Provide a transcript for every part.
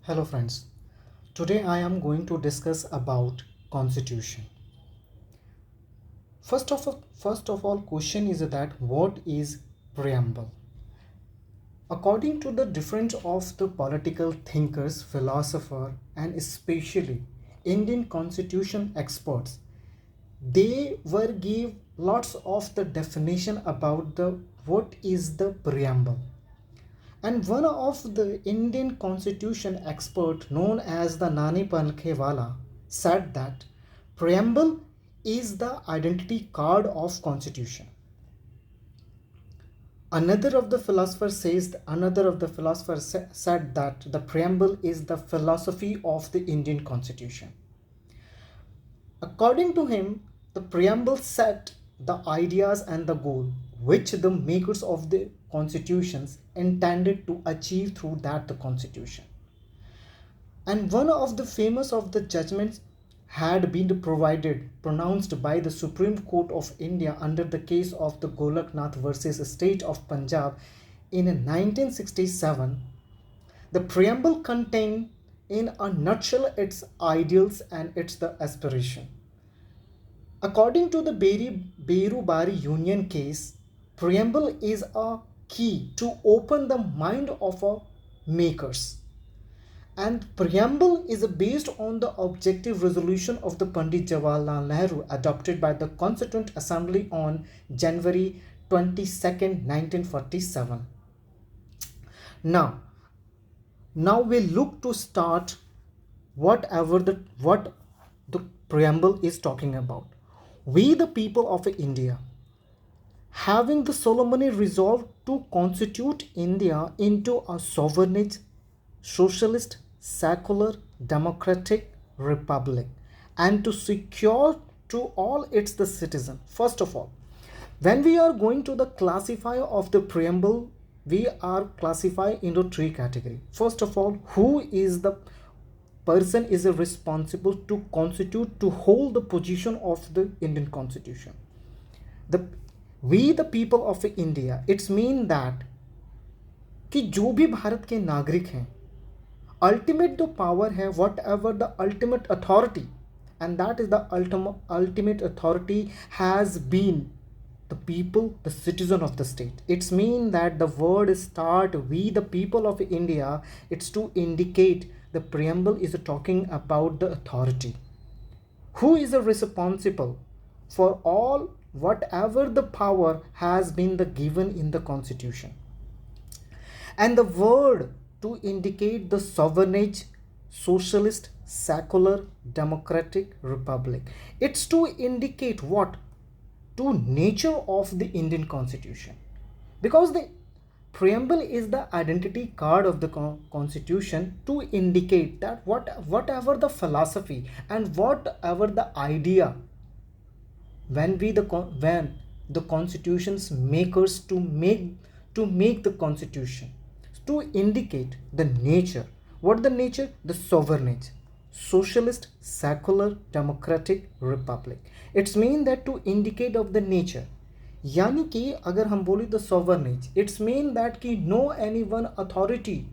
Hello friends. Today I am going to discuss about constitution. First of all question is that what is preamble? According to the difference of the political thinkers, philosopher and especially Indian constitution experts, they were give lots of the definition about the what is the preamble. And one of the Indian constitution expert known as the Nani Palkhewala said that preamble is the identity card of constitution. Another of the philosophers said that the preamble is the philosophy of the Indian constitution. According to him, the preamble set the ideas and the goal which the makers of the constitutions intended to achieve through that the constitution. And one of the famous of the judgments had been pronounced by the Supreme Court of India under the case of the Golaknath versus State of Punjab in 1967. The preamble contained in a nutshell its ideals and its the aspiration. According to the Beru-Bari Union case, preamble is a key to open the mind of our makers. And preamble is based on the objective resolution of the Pandit Jawaharlal Nehru adopted by the Constituent Assembly on January 22nd, 1947. Now, now we look to start what the preamble is talking about. We the people of India, having the solemnly resolved to constitute India into a sovereign, socialist, secular, democratic republic, and to secure to all its the citizen. First of all, when we are going to the classifier of the preamble, we are classified into three categories. First of all, who is the person is responsible to constitute to hold the position of the Indian constitution. The we the people of India, it's mean that कि जो भी भारत के नागरिक हैं, ultimate the power है, whatever the ultimate authority, and that is the ultimate authority has been the people, the citizen of the state. It's mean that the word start we the people of India, it's to indicate the preamble is talking about the authority. Who is responsible for all whatever the power has been the given in the constitution. And the word to indicate the sovereign, socialist, secular, democratic republic. It's to indicate what? To nature of the Indian constitution. Because the preamble is the identity card of the constitution to indicate that whatever the philosophy and whatever the idea when the constitution's makers to make the constitution to indicate the nature. What the nature? The sovereignty, socialist, secular, democratic republic. It's mean that to indicate of the nature. यानी कि अगर हम बोले the sovereignty, it's mean that कि no any one authority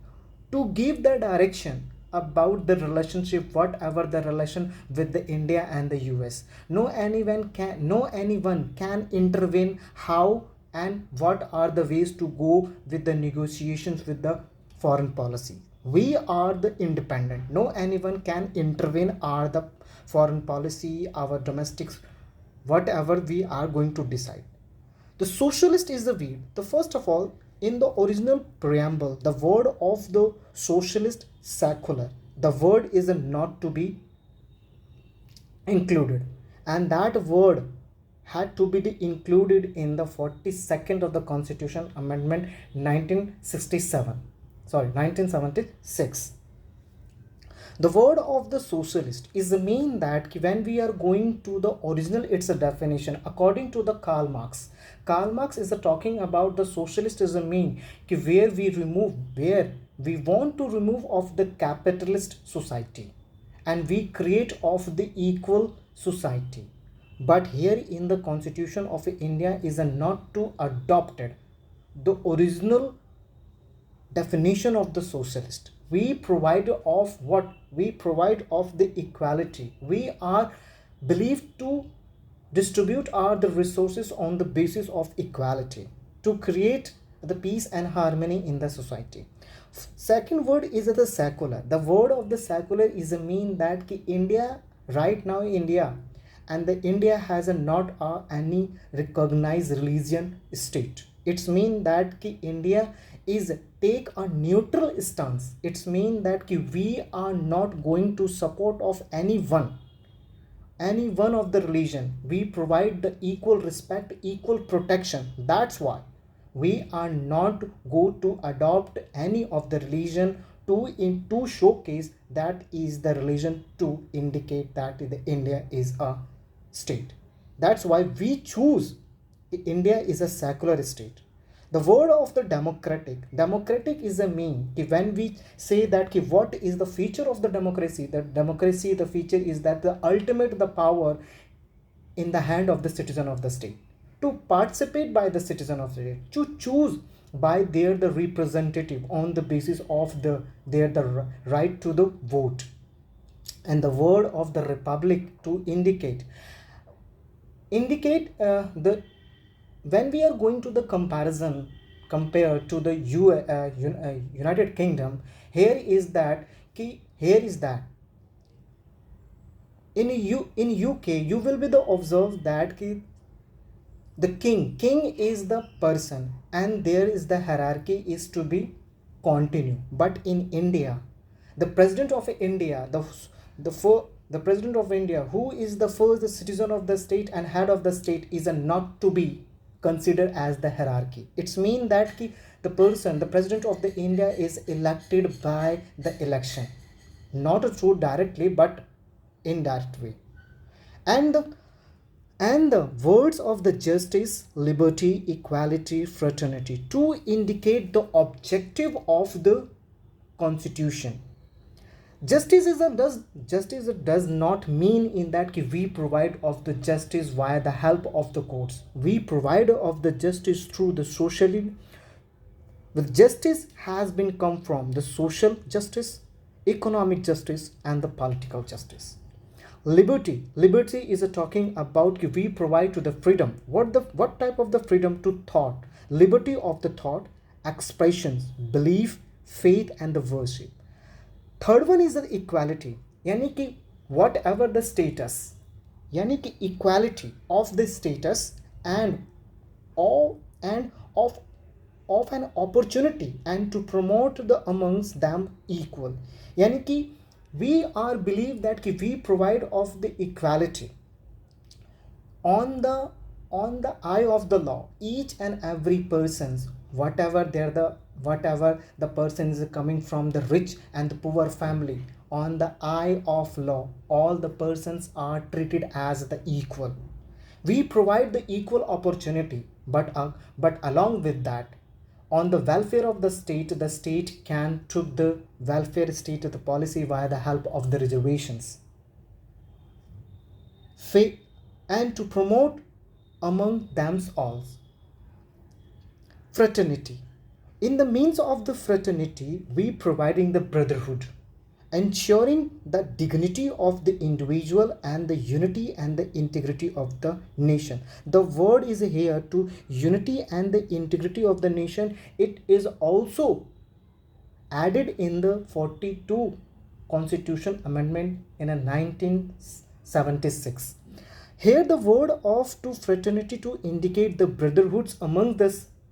to give the direction about the relationship, whatever the relation with the India and the US. No anyone can intervene how and what are the ways to go with the negotiations with the foreign policy. We are the independent. No anyone can intervene our the foreign policy, our domestics, whatever we are going to decide. The socialist is the weed. The first of all, in the original preamble, the word of the socialist secular, the word is not to be included, and that word had to be included in the 42nd of the Constitution Amendment 1976. The word of the socialist is the mean that when we are going to the original, it's a definition according to the Karl Marx. Karl Marx is talking about the socialist is a mean where we want to remove of the capitalist society and we create of the equal society. But here in the Constitution of India is not to adopted the original definition of the socialist. We provide of what? We provide of the equality. We are believed to distribute our the resources on the basis of equality to create the peace and harmony in the society. Second word is the secular. The word of the secular is a mean that ki India, right now India, and the India has a not any recognized religion state. It's mean that ki India is take a neutral stance. It's mean that ki we are not going to support of any one of the religion. We provide the equal respect, equal protection. That's why we are not go to adopt any of the religion to showcase that is the religion to indicate that the India is a state. That's why we choose India is a secular state. The word of the democratic is a mean कि when we say that कि what is the feature of the democracy, the feature is that the ultimate the power in the hand of the citizen of the state to participate by the citizen of the state, to choose by their the representative on the basis of their the right to the vote. And the word of the republic to indicate the when we are going to the comparison compared to the United Kingdom, here is that in UK you will be the observe that the king is the person and there is the hierarchy is to be continue. But in India, the president of India, the president of India, who is the first citizen of the state and head of the state, is a not to be considered as the hierarchy. It's mean that the president of the India is elected by the election, not through directly but indirect way. And the words of the justice, liberty, equality, fraternity to indicate the objective of the constitution. Justice does not mean in that we provide of the justice via the help of the courts. We provide of the justice through the socially. The justice has been come from the social justice, economic justice, and the political justice. Liberty is a talking about we provide to the freedom. What type of the freedom to thought? Liberty of the thought, expressions, belief, faith, and the worship. Third one is the equality, यानी कि whatever the status, यानी कि equality of the status and of an opportunity and to promote the amongst them equal. यानी कि we are believe that कि we provide of the equality on the eye of the law. Each and every person's whatever the person is coming from the rich and the poor family, on the eye of law all the persons are treated as the equal. We provide the equal opportunity, but along with that, on the welfare of the state can took the welfare state of the policy via the help of the reservations and to promote among them all fraternity. In the means of the fraternity, we providing the brotherhood, ensuring the dignity of the individual and the unity and the integrity of the nation. The word is here to unity and the integrity of the nation. It is also added in the 42 Constitution Amendment in a 1976. Here the word of to fraternity to indicate the brotherhoods among the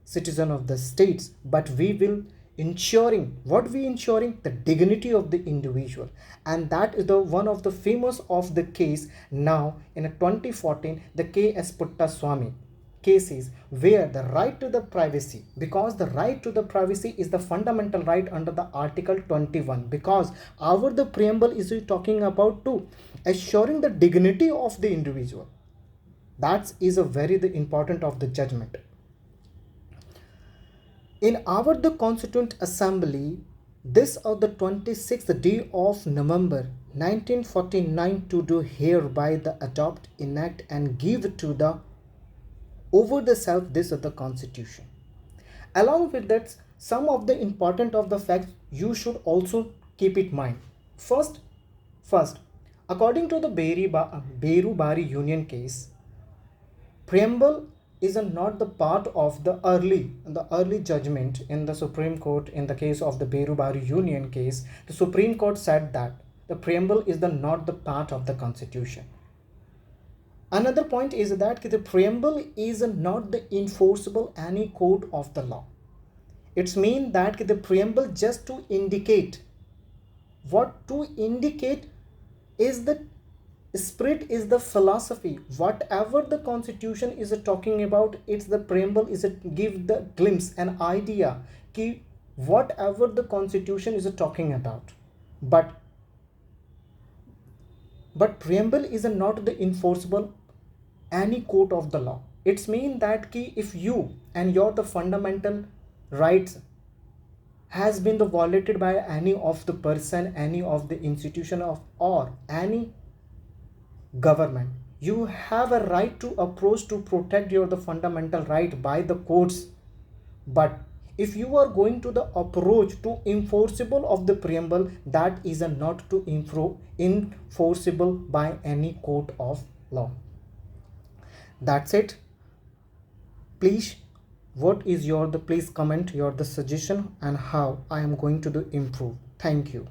citizen of the states, but we will ensuring the dignity of the individual. And that is the one of the famous of the case now in a 2014, the K.S. Puttaswamy cases, where the right to the privacy, because the right to the privacy is the fundamental right under the Article 21, because our the preamble is talking about to assuring the dignity of the individual. That is a very the important of the judgment. In our the Constituent Assembly, this of the 26th day of November 1949 to do hereby the adopt, enact and give to the over the self this of the Constitution. Along with that, some of the important of the facts you should also keep it mind. First, according to the Berubari Union case, preamble is not the part of the early judgment in the Supreme Court. In the case of the Berubari Union case, the Supreme Court said that the preamble is not the part of the Constitution. Another point is that the preamble is not the enforceable any code of the law. It's mean that the preamble just to indicate what to indicate is the spirit, is the philosophy, whatever the Constitution is talking about. It's the preamble is give the glimpse, an idea ki whatever the Constitution is talking about. But preamble is not the enforceable any court of the law. It's mean that ki if you and your the fundamental rights has been the violated by any of the person, any of the institution of or any government, you have a right to approach to protect your the fundamental right by the courts. But if you are going to the approach to enforceable of the preamble, that is a not to enforceable by any court of law. That's it. Please, what is your the please comment your the suggestion and how I am going to do improve. Thank you.